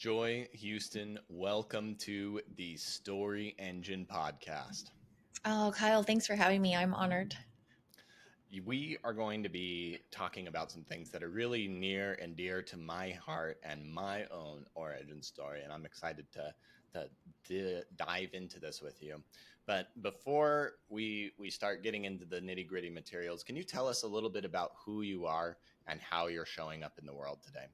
Joy Houston, welcome to the Story Engine podcast. Oh, Kyle, thanks for having me. I'm honored. We are going to be talking about some things that are really near and dear to my heart and my own origin story, and I'm excited to dive into this with you. But before we start getting into the nitty gritty materials, can you tell us a little bit about who you are and how you're showing up in the world today?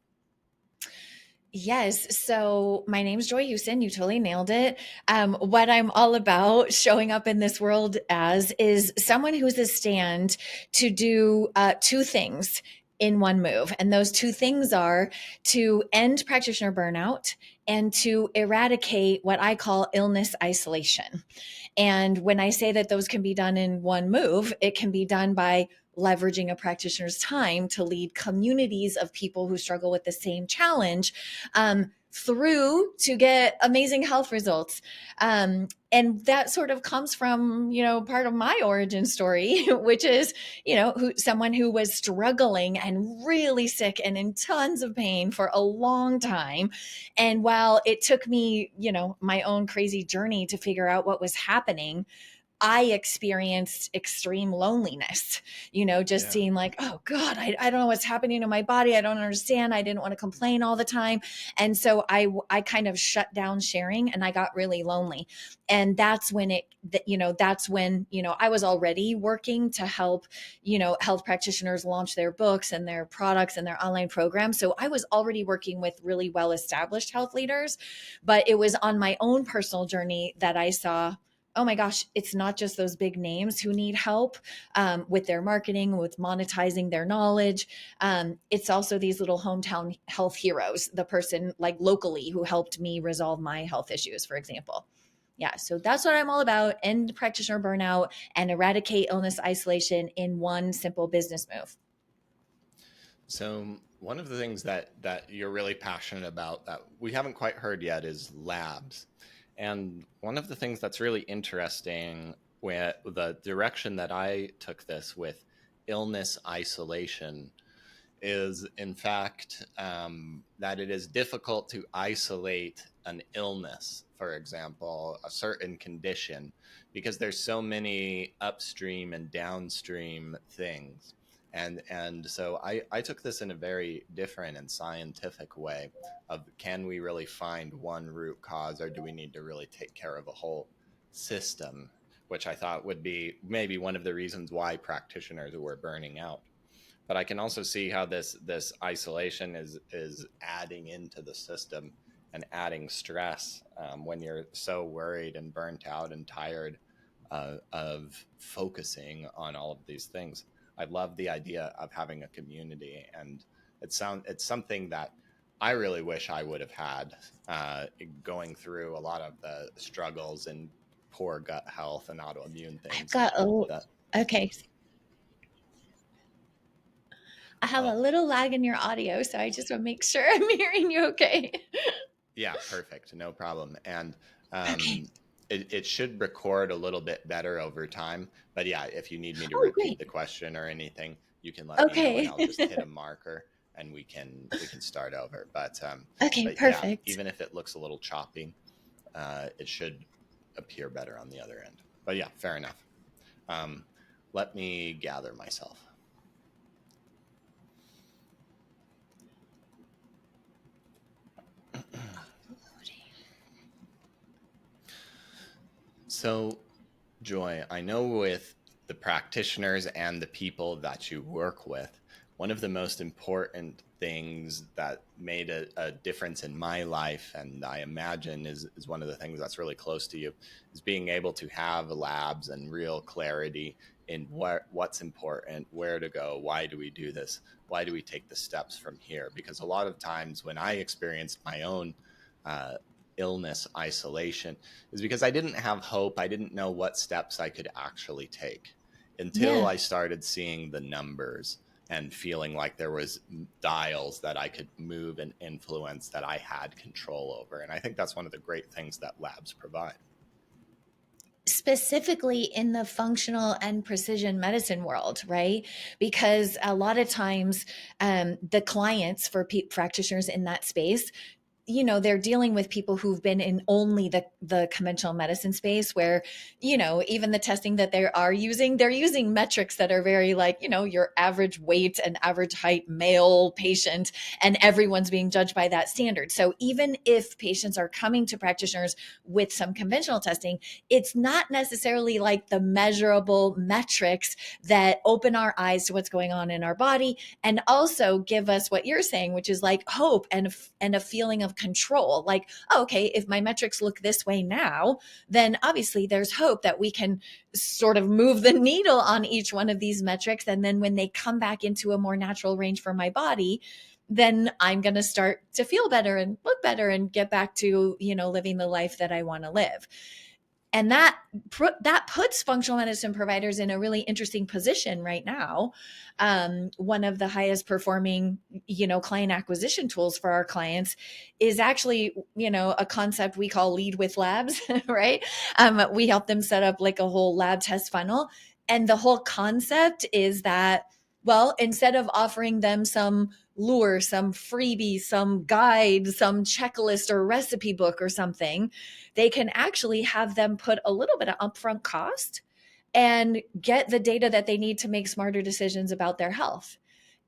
Yes. So my name's Joy Houston. You totally nailed it. What I'm all about showing up in this world as is someone who's a stand to do two things in one move. And those two things are to end practitioner burnout and to eradicate what I call illness isolation. And when I say that those can be done in one move, it can be done by leveraging a practitioner's time to lead communities of people who struggle with the same challenge through to get amazing health results. And that sort of comes from, part of my origin story, which is, someone who was struggling and really sick and in tons of pain for a long time. And while it took me, my own crazy journey to figure out what was happening, I experienced extreme loneliness, just Yeah. seeing like, oh God, I don't know what's happening to my body. I don't understand. I didn't want to complain all the time. And so I kind of shut down sharing and I got really lonely. And that's when I was already working to help, health practitioners launch their books and their products and their online programs. So I was already working with really well-established health leaders, but it was on my own personal journey that I saw, oh my gosh, it's not just those big names who need help with their marketing, with monetizing their knowledge. It's also these little hometown health heroes, the person like locally who helped me resolve my health issues, for example. Yeah, so that's what I'm all about: end practitioner burnout and eradicate illness isolation in one simple business move. So one of the things that you're really passionate about that we haven't quite heard yet is labs. And one of the things that's really interesting with the direction that I took this with illness isolation is, in fact, that it is difficult to isolate an illness, for example, a certain condition, because there's so many upstream and downstream things. And so I took this in a very different and scientific way of, can we really find one root cause, or do we need to really take care of a whole system, which I thought would be maybe one of the reasons why practitioners were burning out. But I can also see how this isolation is adding into the system and adding stress when you're so worried and burnt out and tired of focusing on all of these things. I love the idea of having a community, and it's something that I really wish I would have had going through a lot of the struggles and poor gut health and autoimmune I've things got a, that. okay. I have a Oh, little lag in your audio, so I just want to make sure I'm hearing you okay. yeah, perfect. No problem. And Okay. it should record a little bit better over time. But yeah, if you need me to Oh, repeat great. the question or anything, you can let me know, and Okay. I'll just hit a marker and we can start over. Okay, But yeah, perfect. even if it looks a little choppy, it should appear better on the other end. But yeah, fair enough. Um, Let me gather myself. So, Joy, I know with the practitioners and the people that you work with, one of the most important things that made a difference in my life, and I imagine is one of the things that's really close to you, is being able to have labs and real clarity in what's important, where to go, why do we do this, why do we take the steps from here? Because a lot of times when I experienced my own uh, illness isolation is because I didn't have hope. I didn't know what steps I could actually take until Yeah. I started seeing the numbers and feeling like there was dials that I could move and influence, that I had control over. And I think that's one of the great things that labs provide. Specifically in the functional and precision medicine world, right? Because a lot of times, the clients for practitioners in that space they're dealing with people who've been in only the conventional medicine space where, even the testing that they are using, they're using metrics that are very like, your average weight and average height male patient, and everyone's being judged by that standard. So even if patients are coming to practitioners with some conventional testing, it's not necessarily like the measurable metrics that open our eyes to what's going on in our body and also give us what you're saying, which is like hope and a feeling of control. Like, oh, okay, if my metrics look this way now, then obviously there's hope that we can sort of move the needle on each one of these metrics. And then when they come back into a more natural range for my body, then I'm going to start to feel better and look better and get back to, living the life that I want to live. And that puts functional medicine providers in a really interesting position right now. One of the highest performing, client acquisition tools for our clients is actually, a concept we call lead with labs, right? We help them set up like a whole lab test funnel. And the whole concept is that, well, instead of offering them some lure, some freebie, some guide, some checklist or recipe book or something, they can actually have them put a little bit of upfront cost and get the data that they need to make smarter decisions about their health.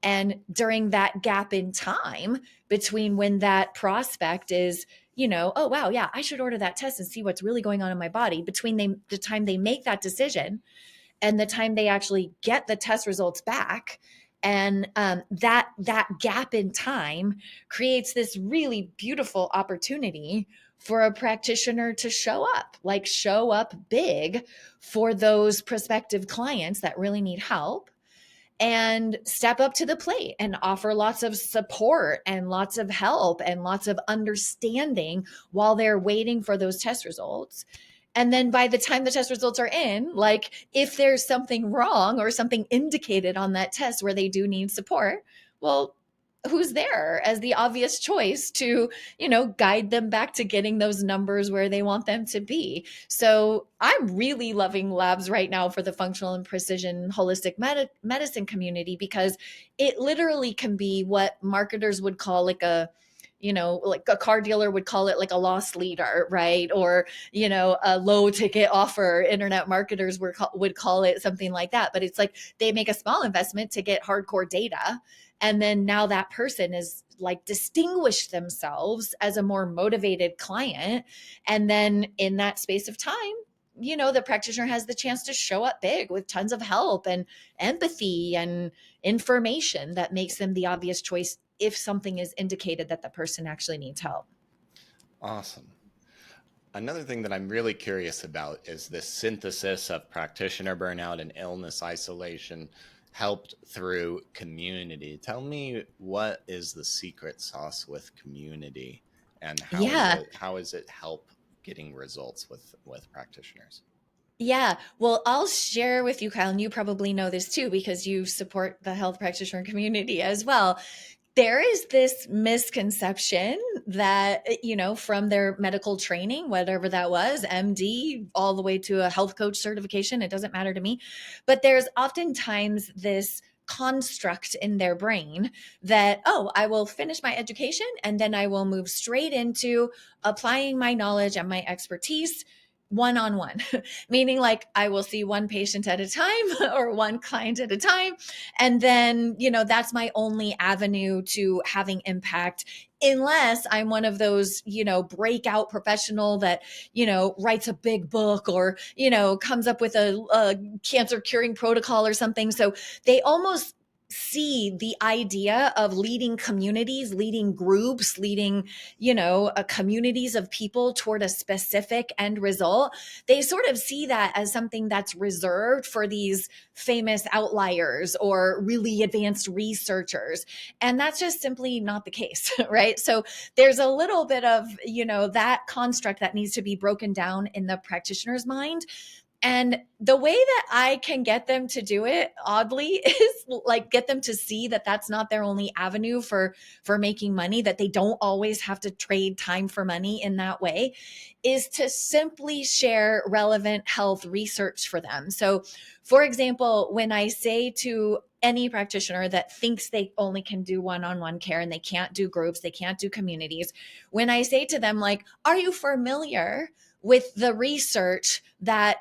And during that gap in time between when that prospect is, oh, wow, yeah, I should order that test and see what's really going on in my body, between the time they make that decision and the time they actually get the test results back. And that gap in time creates this really beautiful opportunity for a practitioner to show up big for those prospective clients that really need help, and step up to the plate and offer lots of support and lots of help and lots of understanding while they're waiting for those test results. And then by the time the test results are in, like if there's something wrong or something indicated on that test where they do need support, well, who's there as the obvious choice to, guide them back to getting those numbers where they want them to be? So I'm really loving labs right now for the functional and precision holistic medicine community, because it literally can be what marketers would call like like a car dealer would call it like a loss leader, right? Or, a low ticket offer. Internet marketers would call it something like that. But it's like they make a small investment to get hardcore data. And then now that person is like distinguished themselves as a more motivated client. And then in that space of time, the practitioner has the chance to show up big with tons of help and empathy and information that makes them the obvious choice if something is indicated that the person actually needs help. Awesome. Another thing that I'm really curious about is this synthesis of practitioner burnout and illness isolation helped through community. Tell me, what is the secret sauce with community, and Yeah. how is it help getting results with practitioners? Yeah. Well, I'll share with you, Kyle, and you probably know this too, because you support the health practitioner community as well. There is this misconception that, from their medical training, whatever that was, MD, all the way to a health coach certification, it doesn't matter to me. But there's oftentimes this construct in their brain that, oh, I will finish my education and then I will move straight into applying my knowledge and my expertise one on one, meaning like I will see one patient at a time or one client at a time. And then, that's my only avenue to having impact, unless I'm one of those, breakout professional that, writes a big book or, comes up with a cancer curing protocol or something. So they almost see the idea of leading communities, leading groups, leading, communities of people toward a specific end result. They sort of see that as something that's reserved for these famous outliers or really advanced researchers. And that's just simply not the case, right? So there's a little bit of, that construct that needs to be broken down in the practitioner's mind. And the way that I can get them to do it, oddly, is like get them to see that that's not their only avenue for making money, that they don't always have to trade time for money in that way, is to simply share relevant health research for them. So, for example, when I say to any practitioner that thinks they only can do one-on-one care and they can't do groups, they can't do communities, when I say to them, like, are you familiar with the research that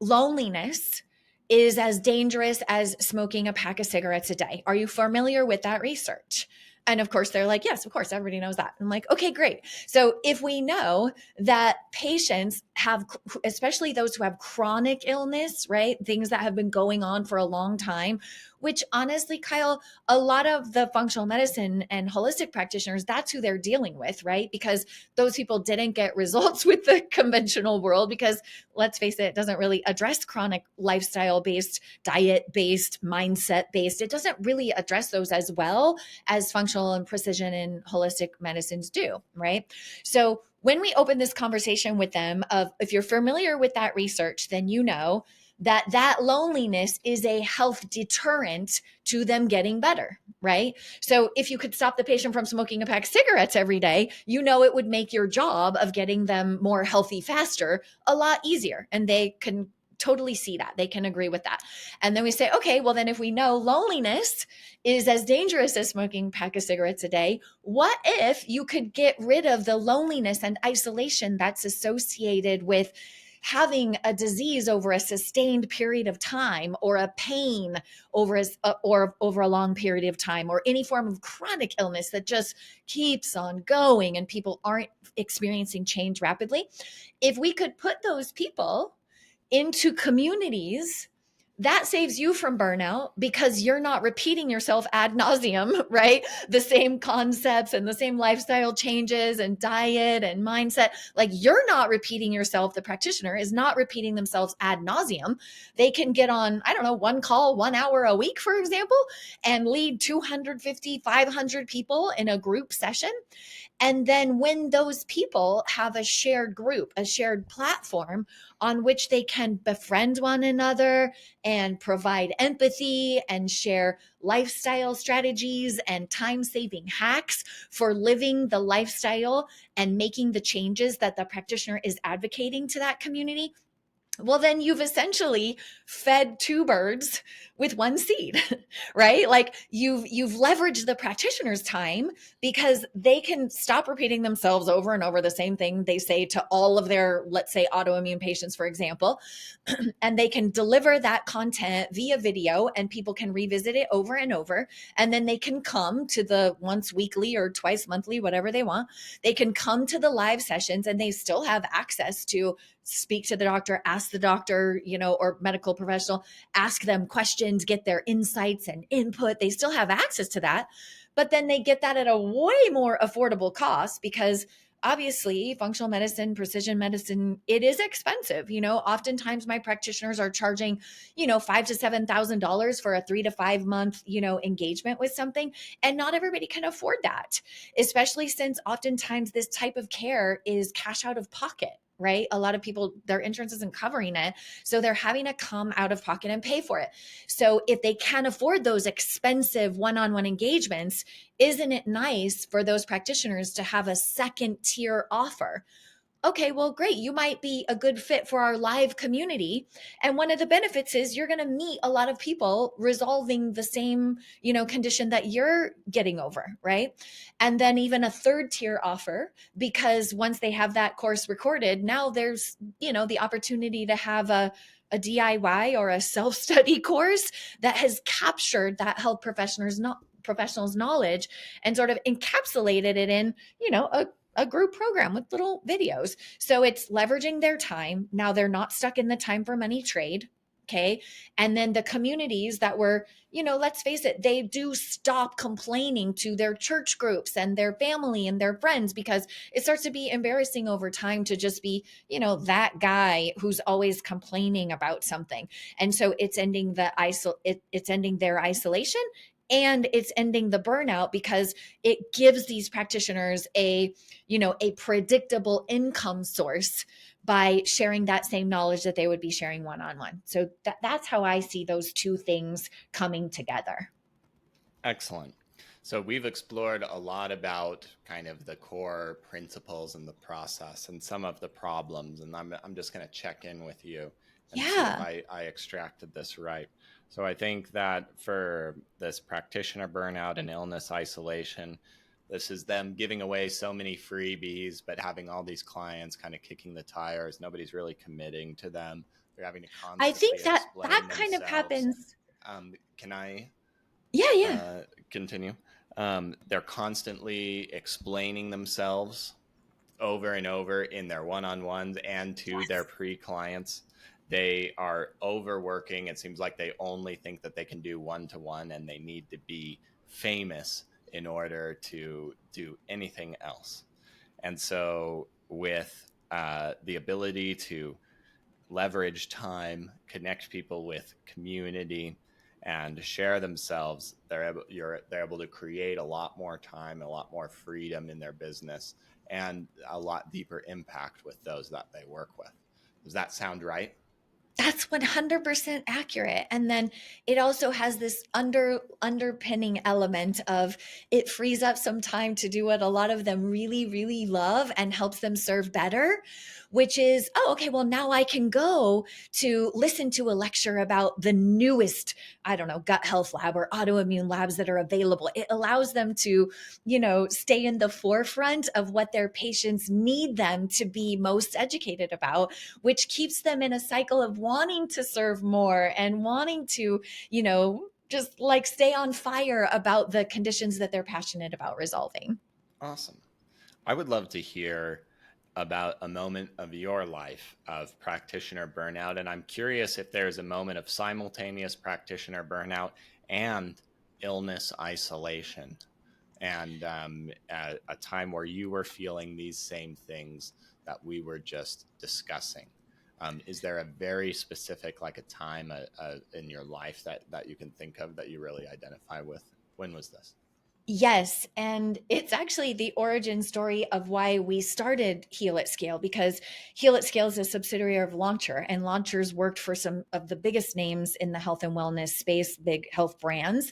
loneliness is as dangerous as smoking a pack of cigarettes a day? Are you familiar with that research? And of course, they're like, yes, of course, everybody knows that. I'm like, okay, great. So if we know that patients have, especially those who have chronic illness, right? Things that have been going on for a long time, which honestly, Kyle, a lot of the functional medicine and holistic practitioners, that's who they're dealing with, right? Because those people didn't get results with the conventional world because, let's face it, it doesn't really address chronic lifestyle based, diet based, mindset based. It doesn't really address those as well as functional and precision and holistic medicines do, right? So when we open this conversation with them of, if you're familiar with that research, then you know that that loneliness is a health deterrent to them getting better, right? So if you could stop the patient from smoking a pack of cigarettes every day, you know it would make your job of getting them more healthy faster a lot easier. And they can totally see that. They can agree with that. And then we say, okay, well, then if we know loneliness is as dangerous as smoking a pack of cigarettes a day, what if you could get rid of the loneliness and isolation that's associated with having a disease over a sustained period of time, or a pain or over a long period of time, or any form of chronic illness that just keeps on going and people aren't experiencing change rapidly? If we could put those people into communities, that saves you from burnout because you're not repeating yourself ad nauseum, right? The same concepts and the same lifestyle changes and diet and mindset. Like, you're not repeating yourself. The practitioner is not repeating themselves ad nauseum. They can get on, I don't know, one call, 1 hour a week, for example, and lead 250, 500 people in a group session. And then when those people have a shared group, a shared platform on which they can befriend one another and provide empathy and share lifestyle strategies and time saving hacks for living the lifestyle and making the changes that the practitioner is advocating to that community, well, then you've essentially fed two birds with one seed, right? Like, you've leveraged the practitioner's time because they can stop repeating themselves over and over the same thing they say to all of their, let's say, autoimmune patients, for example, and they can deliver that content via video and people can revisit it over and over. And then they can come to the once weekly or twice monthly, whatever they want. They can come to the live sessions and they still have access to speak to the doctor, ask the doctor, or medical professional, ask them questions, get their insights and input. They still have access to that, but then they get that at a way more affordable cost because obviously functional medicine, precision medicine, it is expensive. Oftentimes my practitioners are charging, $5,000 to $7,000 for a 3 to 5 month, engagement with something. And not everybody can afford that, especially since oftentimes this type of care is cash out of pocket, right? A lot of people, their insurance isn't covering it. So they're having to come out of pocket and pay for it. So if they can't afford those expensive one-on-one engagements, isn't it nice for those practitioners to have a second tier offer? Okay, well, great. You might be a good fit for our live community. And one of the benefits is you're going to meet a lot of people resolving the same, condition that you're getting over, right? And then even a third tier offer, because once they have that course recorded, now there's, the opportunity to have a DIY or a self-study course that has captured that health professionals knowledge and sort of encapsulated it in, a group program with little videos. So it's leveraging their time. Now they're not stuck in the time for money trade. Okay. And then the communities that were, let's face it, they do stop complaining to their church groups and their family and their friends because it starts to be embarrassing over time to just be, that guy who's always complaining about something. And so it's ending it's ending their isolation, and it's ending the burnout because it gives these practitioners a predictable income source by sharing that same knowledge that they would be sharing one-on-one. So that's how I see those two things coming together. Excellent. So we've explored a lot about kind of the core principles and the process and some of the problems. And I'm just going to check in with you and see if Yeah. I extracted this right. So I think that for this practitioner burnout and illness isolation, this is them giving away so many freebies, but having all these clients kind of kicking the tires. Nobody's really committing to them. They're having to I think constantly that explain kind of themselves. happens. Can I Yeah, yeah. continue? They're constantly explaining themselves over and over in their one-on-ones and to their Yes. pre-clients. They are overworking. It seems like they only think that they can do one-to-one, and they need to be famous in order to do anything else. And so with the ability to leverage time, connect people with community, and share themselves, they're able to create a lot more time, a lot more freedom in their business, and a lot deeper impact with those that they work with. Does that sound right? That's 100% accurate. And then it also has this underpinning element of it frees up some time to do what a lot of them really, really love and helps them serve better, which is, oh, okay, well, now I can go to listen to a lecture about the newest, I don't know, gut health lab or autoimmune labs that are available. It allows them to, stay in the forefront of what their patients need them to be most educated about, which keeps them in a cycle of wanting to serve more and wanting to, just like stay on fire about the conditions that they're passionate about resolving. Awesome. I would love to hear about a moment of your life of practitioner burnout. And I'm curious if there's a moment of simultaneous practitioner burnout and illness isolation, and a time where you were feeling these same things that we were just discussing. Is there a very specific, like a time in your life that you can think of that you really identify with? When was this? Yes, and it's actually the origin story of why we started Heal at Scale, because Heal at Scale is a subsidiary of Launcher, and Launcher's worked for some of the biggest names in the health and wellness space, big health brands.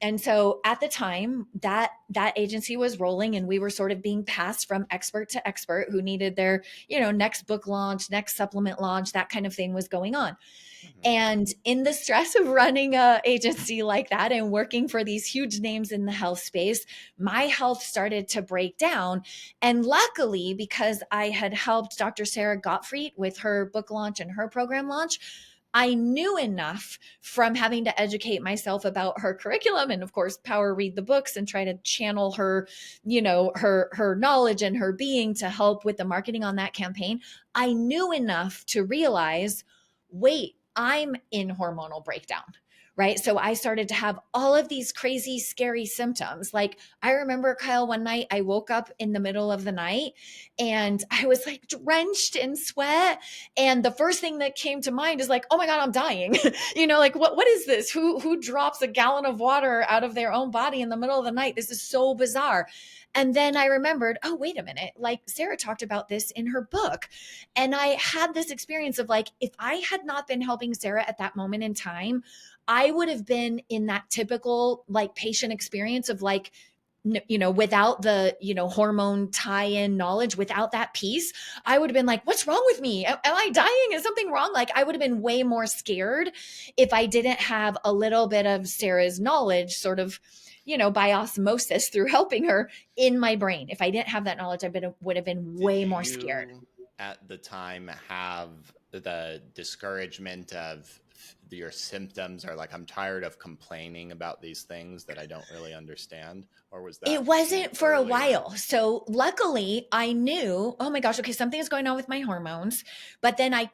And so at the time that agency was rolling, and we were sort of being passed from expert to expert who needed their, next book launch, next supplement launch, that kind of thing was going on. Mm-hmm. And in the stress of running a agency like that and working for these huge names in the health space, my health started to break down. And luckily, because I had helped Dr. Sarah Gottfried with her book launch and her program launch, I knew enough from having to educate myself about her curriculum and of course power read the books and try to channel her, her knowledge and her being to help with the marketing on that campaign. I knew enough to realize, wait, I'm in hormonal breakdown. Right. So I started to have all of these crazy, scary symptoms. Like I remember, Kyle, one night I woke up in the middle of the night and I was like drenched in sweat. And the first thing that came to mind is like, oh my God, I'm dying. Like what is this? Who drops a gallon of water out of their own body in the middle of the night? This is so bizarre. And then I remembered, oh, wait a minute. Like Sarah talked about this in her book. And I had this experience of like, if I had not been helping Sarah at that moment in time, I would have been in that typical like patient experience of like, without the, hormone tie in knowledge, without that piece, I would have been like, what's wrong with me? Am I dying? Is something wrong? Like, I would have been way more scared if I didn't have a little bit of Sarah's knowledge, sort of, by osmosis through helping her in my brain. If I didn't have that knowledge, would have been Did way more scared. you at the time have the discouragement of your symptoms, or like, I'm tired of complaining about these things that I don't really understand? Or was It that too wasn't for a early on? while. So luckily I knew, oh my gosh, okay, something is going on with my hormones, but then I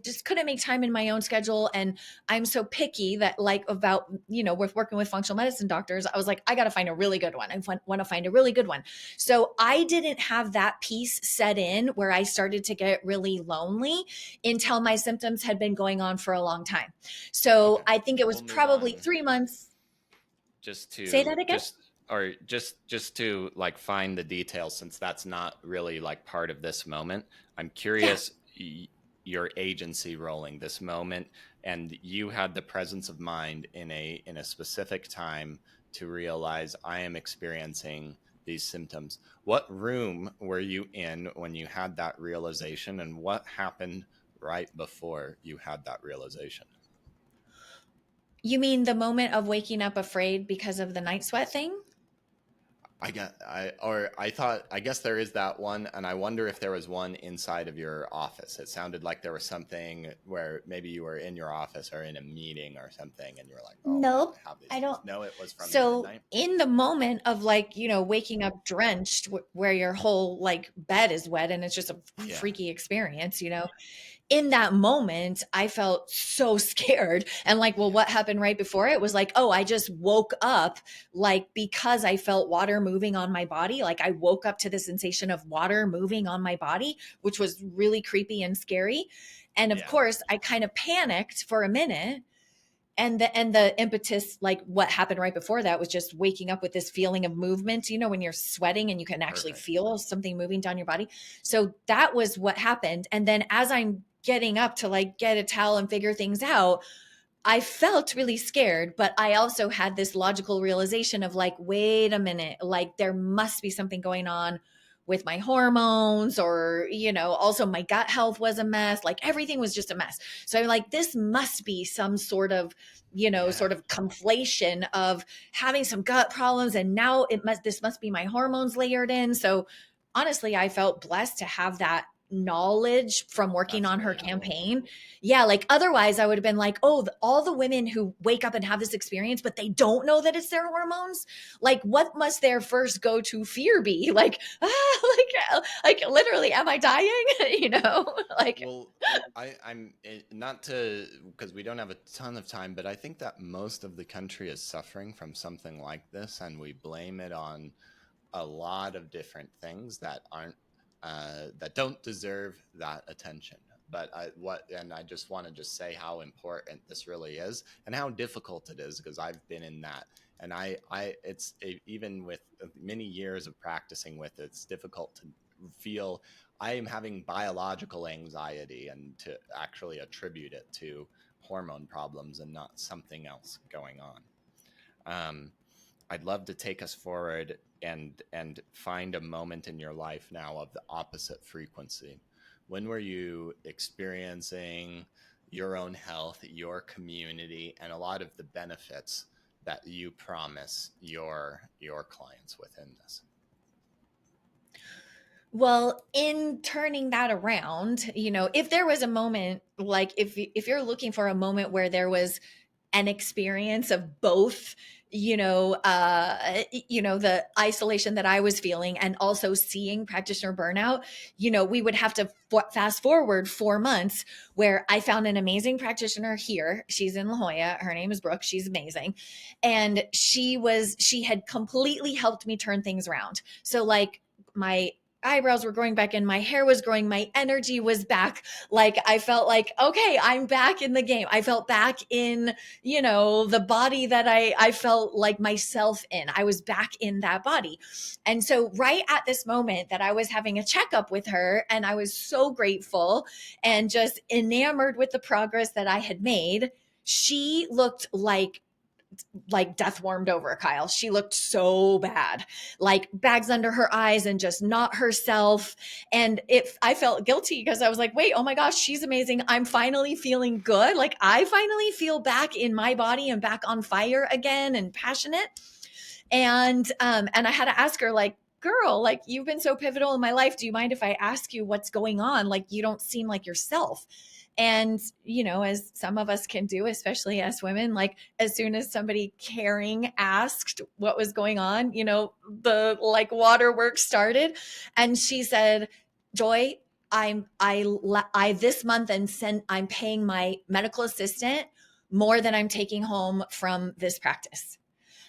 just couldn't make time in my own schedule. And I'm so picky that like about, with working with functional medicine doctors, I was like, I got to find a really good one. I want to find a really good one. So I didn't have that piece set in where I started to get really lonely until my symptoms had been going on for a long time. So Okay, I think it was we'll move probably on. 3 months. Just Say to that again. just to like find the details, since that's not really like part of this moment. I'm Yeah. curious, your agency rolling this moment, and you had the presence of mind in a specific time to realize, I am experiencing these symptoms. What room were you in when you had that realization, and what happened right before you had that realization? You mean the moment of waking up afraid because of the night sweat thing? I guess there is that one, and I wonder if there was one inside of your office. It sounded like there was something where maybe you were in your office or in a meeting or something, and you were like, "Oh man, Nope, I have these I things." don't. No, it was from the So midnight. in the moment of like, waking up drenched where your whole like bed is wet and it's just a Yeah, freaky experience, in that moment, I felt so scared. And like, well, yeah, what happened right before it was like, oh, I just woke up like because I felt water moving on my body. Like I woke up to the sensation of water moving on my body, which was really creepy and scary. And of yeah. course, I kind of panicked for a minute, and the impetus, like what happened right before that, was just waking up with this feeling of movement, when you're sweating and you can actually Perfect. feel something moving down your body. So that was what happened. And then as I'm getting up to like get a towel and figure things out, I felt really scared, but I also had this logical realization of like, wait a minute, like there must be something going on with my hormones, or, also my gut health was a mess. Like everything was just a mess. So I'm like, this must be some sort of, Yeah, sort of conflation of having some gut problems. And now this must be my hormones layered in. So honestly, I felt blessed to have that knowledge from working that's on her really cool. campaign. Yeah, like otherwise I would have been like, oh, all the women who wake up and have this experience, but they don't know that it's their hormones. Like, what must their first go to fear be? Like, like literally, am I dying? Like, Well, not to, because we don't have a ton of time, but I think that most of the country is suffering from something like this, and we blame it on a lot of different things that aren't that don't deserve that attention. But I just want to just say how important this really is and how difficult it is, because I've been in that, and even with many years of practicing with it, it's difficult to feel I am having biological anxiety and to actually attribute it to hormone problems and not something else going on. Um, I'd love to take us forward and find a moment in your life now of the opposite frequency. When were you experiencing your own health, your community, and a lot of the benefits that you promise your clients within this? well, in turning that around, if there was a moment, like if you're looking for a moment where there was an experience of both, the isolation that I was feeling and also seeing practitioner burnout, we would have to fast forward 4 months where I found an amazing practitioner here. She's in La Jolla. Her name is Brooke. She's amazing. And she had completely helped me turn things around. So like my eyebrows were growing back in, my hair was growing, my energy was back. Like I felt like, okay, I'm back in the game. I felt back in, the body that I felt like myself in. I was back in that body. And so right at this moment that I was having a checkup with her, and I was so grateful and just enamored with the progress that I had made, she looked like death warmed over Kyle. She looked so bad, like bags under her eyes and just not herself. And I felt guilty because I was like, wait, oh my gosh, she's amazing. I'm finally feeling good. Like I finally feel back in my body and back on fire again and passionate. And I had to ask her, like, girl, like you've been so pivotal in my life. Do you mind if I ask you what's going on? Like you don't seem like yourself. And, as some of us can do, especially as women, like as soon as somebody caring asked what was going on, the like waterworks started. And she said, Joy, I this month I'm paying my medical assistant more than I'm taking home from this practice,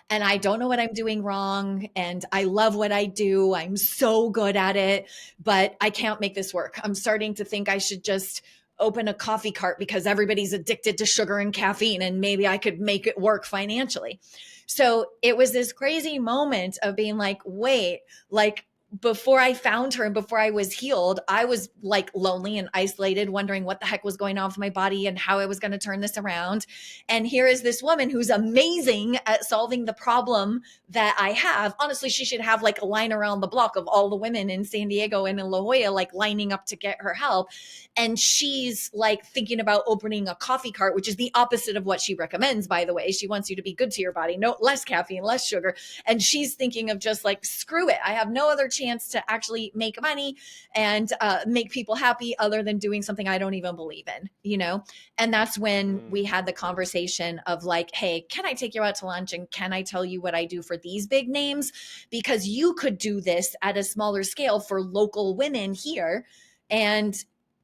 and I don't know what I'm doing wrong. And I love what I do. I'm so good at it, but I can't make this work. I'm starting to think I should just open a coffee cart because everybody's addicted to sugar and caffeine, and maybe I could make it work financially. So it was this crazy moment of being like, wait, like, before I found her and before I was healed, I was like lonely and isolated, wondering what the heck was going on with my body and how I was going to turn this around. And here is this woman who's amazing at solving the problem that I have. Honestly, she should have like a line around the block of all the women in San Diego and in La Jolla, like lining up to get her help. And she's like thinking about opening a coffee cart, which is the opposite of what she recommends, by the way. She wants you to be good to your body, no less caffeine, less sugar. And she's thinking of just like, screw it. I have no other chance to actually make money and make people happy other than doing something I don't even believe in, you know? And that's when we had the conversation of like, hey, can I take you out to lunch? And can I tell you what I do for these big names? Because you could do this at a smaller scale for local women here. And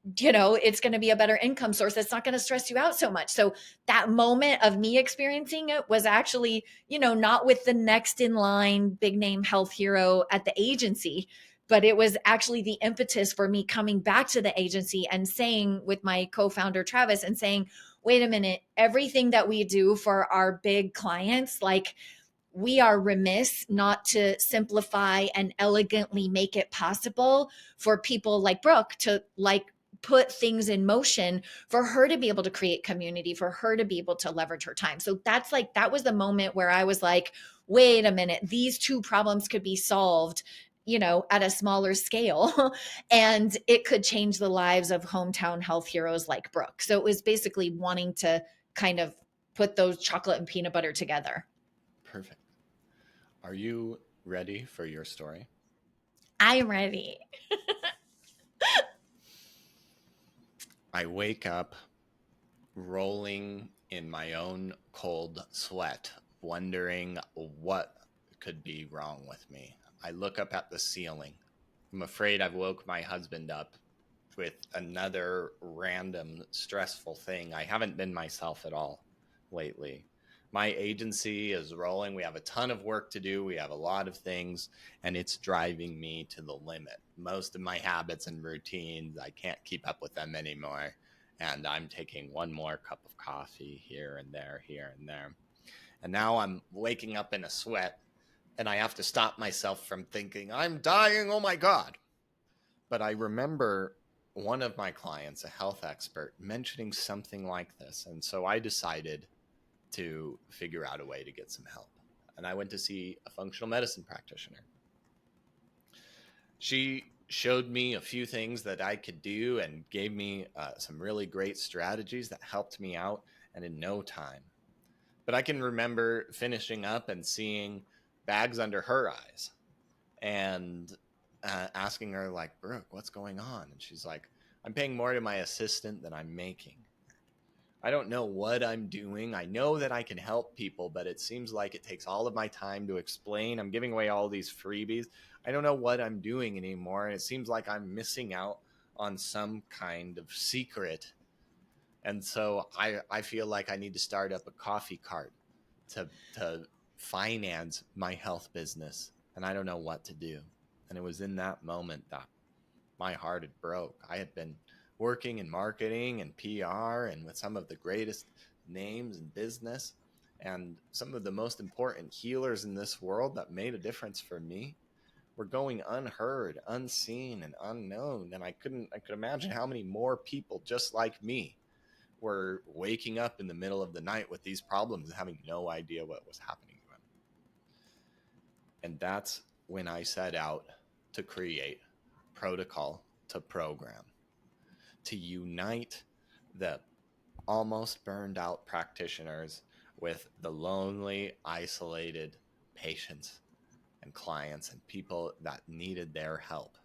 it's going to be a better income source. It's not going to stress you out so much. So that moment of me experiencing it was actually, not with the next in line big name health hero at the agency, but it was actually the impetus for me coming back to the agency and saying with my co-founder, Travis, and saying, wait a minute, everything that we do for our big clients, like, we are remiss not to simplify and elegantly make it possible for people like Brooke to like put things in motion for her to be able to create community, for her to be able to leverage her time. So that was the moment where I was like, wait a minute, these two problems could be solved, at a smaller scale, and it could change the lives of hometown health heroes like Brooke. So it was basically wanting to kind of put those chocolate and peanut butter together. Perfect. Are you ready for your story? I'm ready. I wake up rolling in my own cold sweat, wondering what could be wrong with me. I look up at the ceiling. I'm afraid I've woke my husband up with another random stressful thing. I haven't been myself at all lately. My agency is rolling. We have a ton of work to do. We have a lot of things, and it's driving me to the limit. Most of my habits and routines, I can't keep up with them anymore. And I'm taking one more cup of coffee here and there, here and there. And now I'm waking up in a sweat, and I have to stop myself from thinking, I'm dying, oh my God. But I remember one of my clients, a health expert, mentioning something like this. And so I decided to figure out a way to get some help. And I went to see a functional medicine practitioner. She showed me a few things that I could do and gave me some really great strategies that helped me out, and in no time. But I can remember finishing up and seeing bags under her eyes and asking her, like, Brooke, what's going on? And she's like, I'm paying more to my assistant than I'm making. I don't know what I'm doing. I know that I can help people, but it seems like it takes all of my time to explain. I'm giving away all these freebies. I don't know what I'm doing anymore. And it seems like I'm missing out on some kind of secret. And so I feel like I need to start up a coffee cart to finance my health business. And I don't know what to do. And it was in that moment that my heart had broke. I had been working in marketing and PR and with some of the greatest names in business and some of the most important healers in this world that made a difference for me were going unheard, unseen, and unknown. And I could imagine how many more people just like me were waking up in the middle of the night with these problems and having no idea what was happening to them. And that's when I set out to create Protocol to Program, to unite the almost burned out practitioners with the lonely, isolated patients and clients and people that needed their help.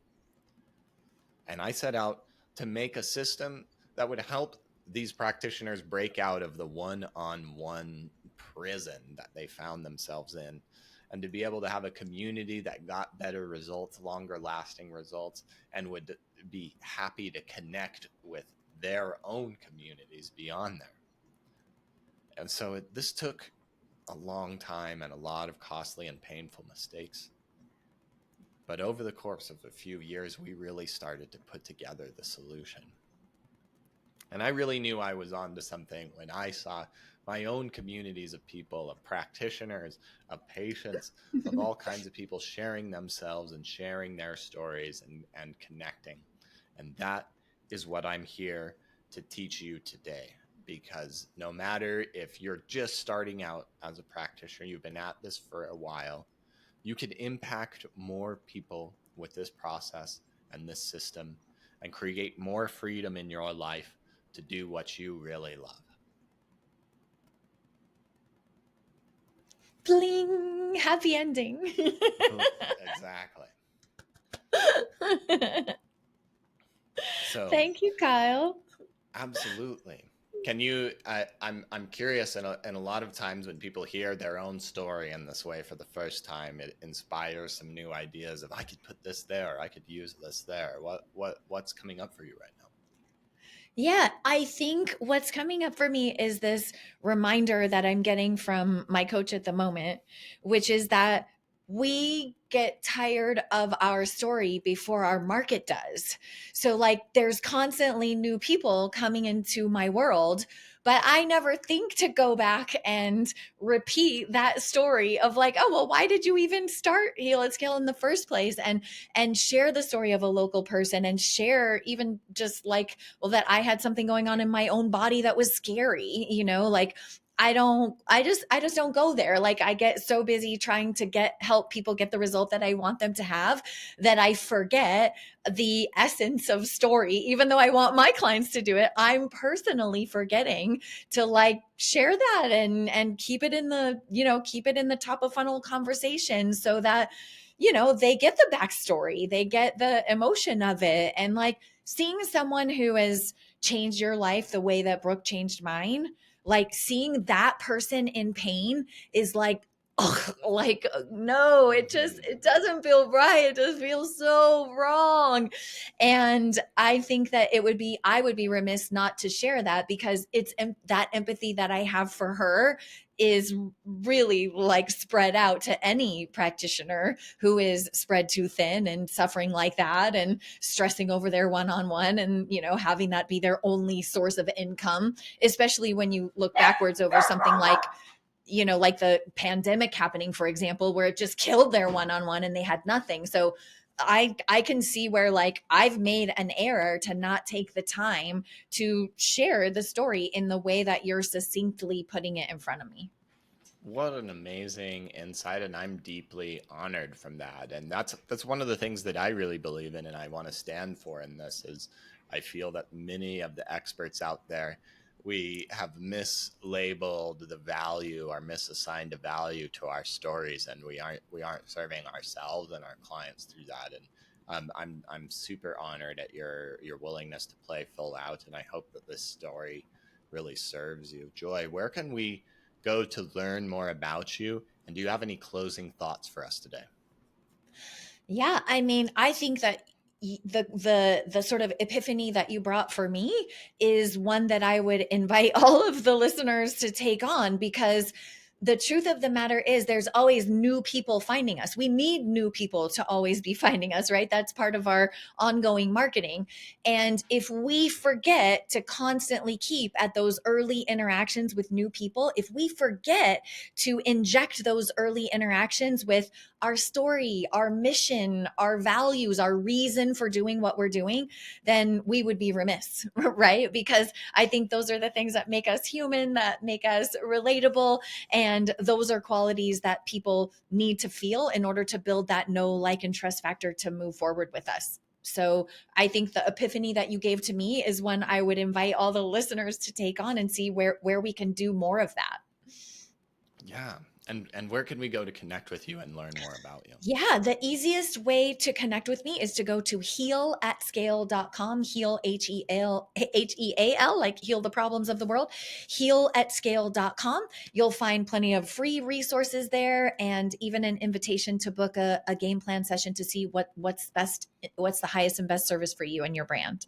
And I set out to make a system that would help these practitioners break out of the one-on-one prison that they found themselves in, and to be able to have a community that got better results, longer lasting results, and would be happy to connect with their own communities beyond there. And so this took a long time and a lot of costly and painful mistakes. But over the course of a few years, we really started to put together the solution. And I really knew I was onto something when I saw my own communities of people, of practitioners, of patients, of all kinds of people sharing themselves and sharing their stories and connecting. And that is what I'm here to teach you today. Because no matter if you're just starting out as a practitioner, you've been at this for a while, you can impact more people with this process and this system and create more freedom in your life to do what you really love. Bling, happy ending. Exactly. So, Thank you, Kyle. absolutely. Can you? I'm curious, and a lot of times when people hear their own story in this way for the first time, it inspires some new ideas of I could put this there, I could use this there. What's coming up for you right now? Yeah, I think what's coming up for me is this reminder that I'm getting from my coach at the moment, which is that we get tired of our story before our market does. So, like, there's constantly new people coming into my world, but I never think to go back and repeat that story of, like, oh, well, why did you even start Heal at Scale in the first place? And share the story of a local person and share even just like, well, that I had something going on in my own body that was scary, like I just don't go there. Like, I get so busy trying to help people get the result that I want them to have, that I forget the essence of story. Even though I want my clients to do it, I'm personally forgetting to, like, share that and keep it in the, keep it in the top of funnel conversation, so that they get the backstory, they get the emotion of it. And, like, seeing someone who has changed your life the way that Brooke changed mine, like, seeing that person in pain is like, ugh, like, no, Mm-hmm. it doesn't feel right. It just feels so wrong. And I think that I would be remiss not to share that, because it's that empathy that I have for her is really, like, spread out to any practitioner who is spread too thin and suffering like that and stressing over their one-on-one, and having that be their only source of income, especially when you look backwards over something like, like the pandemic happening, for example, where it just killed their one-on-one and they had nothing. So I can see where, like, I've made an error to not take the time to share the story in the way that you're succinctly putting it in front of me. What an amazing insight, and I'm deeply honored from that. And that's one of the things that I really believe in and I want to stand for in this is I feel that many of the experts out there, we have mislabeled the value or misassigned a value to our stories, and we aren't serving ourselves and our clients through that. And I'm super honored at your willingness to play full out, and I hope that this story really serves you. Joy, where can we go to learn more about you? And do you have any closing thoughts for us today? Yeah, I mean, I think that the sort of epiphany that you brought for me is one that I would invite all of the listeners to take on, because the truth of the matter is there's always new people finding us. We need new people to always be finding us, right? That's part of our ongoing marketing. And if we forget to constantly keep at those early interactions with new people, if we forget to inject those early interactions with our story, our mission, our values, our reason for doing what we're doing, then we would be remiss, right? Because I think those are the things that make us human, that make us relatable. And those are qualities that people need to feel in order to build that know, like, and trust factor to move forward with us. So I think the epiphany that you gave to me is one I would invite all the listeners to take on and see where we can do more of that. Yeah. And where can we go to connect with you and learn more about you? Yeah, the easiest way to connect with me is to go to healatscale.com. Heal, Heal, like heal the problems of the world. Healatscale.com. You'll find plenty of free resources there, and even an invitation to book a game plan session to see what's best, what's the highest and best service for you and your brand.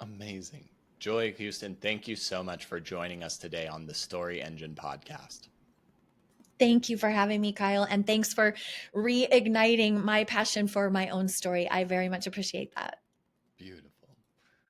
Amazing. Joy Houston, thank you so much for joining us today on the Story Engine podcast. Thank you for having me, Kyle. And thanks for reigniting my passion for my own story. I very much appreciate that.